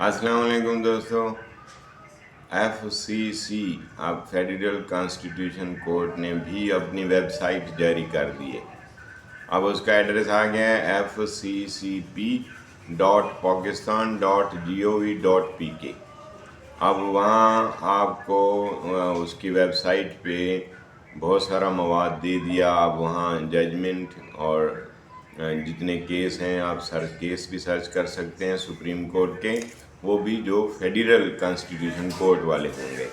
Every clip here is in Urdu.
السلام علیکم دوستو. FCC اب فیڈرل کانسٹیٹیوشن کورٹ نے بھی اپنی ویب سائٹ جاری کر دی ہے. اب اس کا ایڈریس آ گیا ہے fccp.pakistan.gov.pk. اب وہاں آپ کو اس کی ویب سائٹ پہ بہت سارا مواد دے دیا. آپ وہاں ججمنٹ اور جتنے کیس ہیں آپ کیس بھی سرچ کر سکتے ہیں سپریم کورٹ کے، وہ بھی جو فیڈرل کانسٹیٹیوشن کورٹ والے ہوں گے.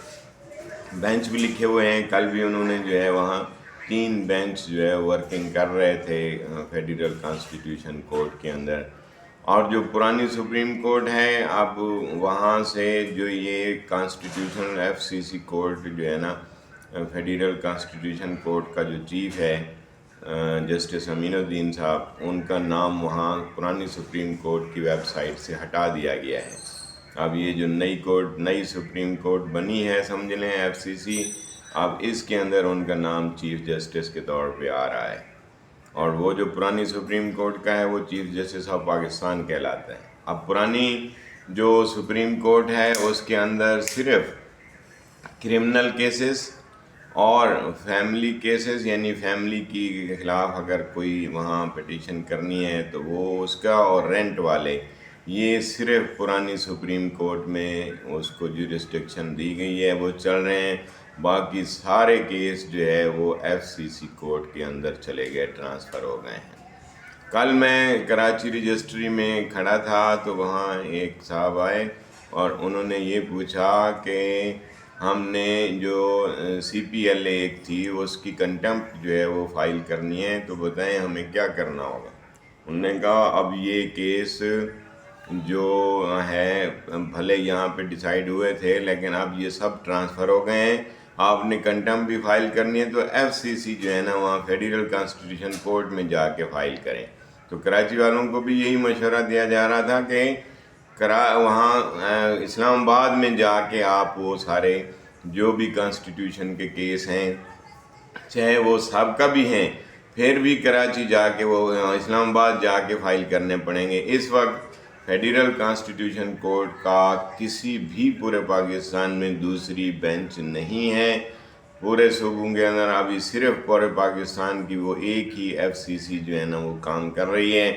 بینچ بھی لکھے ہوئے ہیں. کل بھی انہوں نے جو ہے وہاں 3 بینچ جو ہے ورکنگ کر رہے تھے فیڈرل کانسٹیٹیوشن کورٹ کے اندر. اور جو پرانی سپریم کورٹ ہے، اب وہاں سے جو یہ کانسٹیٹیوشن FCC کورٹ جو ہے نا، فیڈرل کانسٹیٹیوشن کورٹ کا جو چیف ہے جسٹس امین الدین صاحب، ان کا نام وہاں پرانی سپریم کورٹ کی ویب سائٹ سے ہٹا دیا گیا ہے. اب یہ جو نئی سپریم کورٹ بنی ہے سمجھ لیں FCC، اب اس کے اندر ان کا نام چیف جسٹس کے طور پہ آ رہا ہے. اور وہ جو پرانی سپریم کورٹ کا ہے وہ چیف جسٹس آف پاکستان کہلاتا ہے. اب پرانی جو سپریم کورٹ ہے اس کے اندر صرف کرمنل کیسز اور فیملی کیسز، یعنی فیملی کے خلاف اگر کوئی وہاں پٹیشن کرنی ہے تو وہ اس کا، اور رینٹ والے، یہ صرف پرانی سپریم کورٹ میں اس کو جورسڈکشن دی گئی ہے، وہ چل رہے ہیں. باقی سارے کیس جو ہے وہ FCC کورٹ کے اندر چلے گئے، ٹرانسفر ہو گئے ہیں. کل میں کراچی رجسٹری میں کھڑا تھا تو وہاں ایک صاحب آئے اور انہوں نے یہ پوچھا کہ ہم نے جو CPLA ایک تھی اس کی کنٹمپٹ جو ہے وہ فائل کرنی ہے، تو بتائیں ہمیں کیا کرنا ہوگا. انہوں نے کہا اب یہ کیس جو ہے بھلے یہاں پہ ڈیسائیڈ ہوئے تھے لیکن اب یہ سب ٹرانسفر ہو گئے ہیں، آپ نے کنٹمپٹ بھی فائل کرنی ہے تو FCC جو ہے نا وہاں فیڈرل کانسٹیٹیوشن کورٹ میں جا کے فائل کریں. تو کراچی والوں کو بھی یہی مشورہ دیا جا رہا تھا کہ وہاں اسلام آباد میں جا کے آپ وہ سارے جو بھی کانسٹیٹیوشن کے کیس ہیں، چاہے وہ سابقہ بھی ہیں، پھر بھی کراچی جا کے وہ اسلام آباد جا کے فائل کرنے پڑیں گے. اس وقت فیڈرل کانسٹیٹیوشن کورٹ کا کسی بھی پورے پاکستان میں دوسری بینچ نہیں ہے. پورے صوبوں کے اندر ابھی صرف پورے پاکستان کی وہ ایک ہی FCC جو ہے نا وہ کام کر رہی ہے.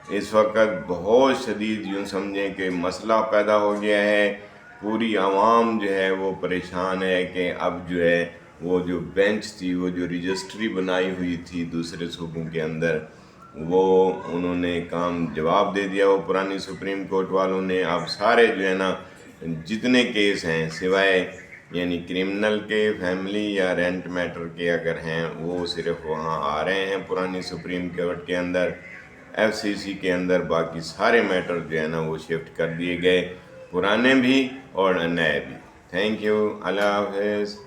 اس وقت بہت شدید یوں سمجھیں کہ مسئلہ پیدا ہو گیا ہے. پوری عوام جو ہے وہ پریشان ہے کہ اب جو ہے وہ جو بینچ تھی، وہ جو رجسٹری بنائی ہوئی تھی دوسرے صوبوں کے اندر، وہ انہوں نے کام جواب دے دیا وہ پرانی سپریم کورٹ والوں نے. اب سارے جو ہے نا جتنے کیس ہیں سوائے یعنی کرمنل کے، فیملی یا رینٹ میٹر کے اگر ہیں، وہ صرف وہاں آ رہے ہیں پرانی سپریم کورٹ کے اندر. FCC کے اندر باقی سارے میٹر جو ہے نا وہ شفٹ کر دیے گئے، پرانے بھی اور نئے بھی. Thank you. اللہ حافظ.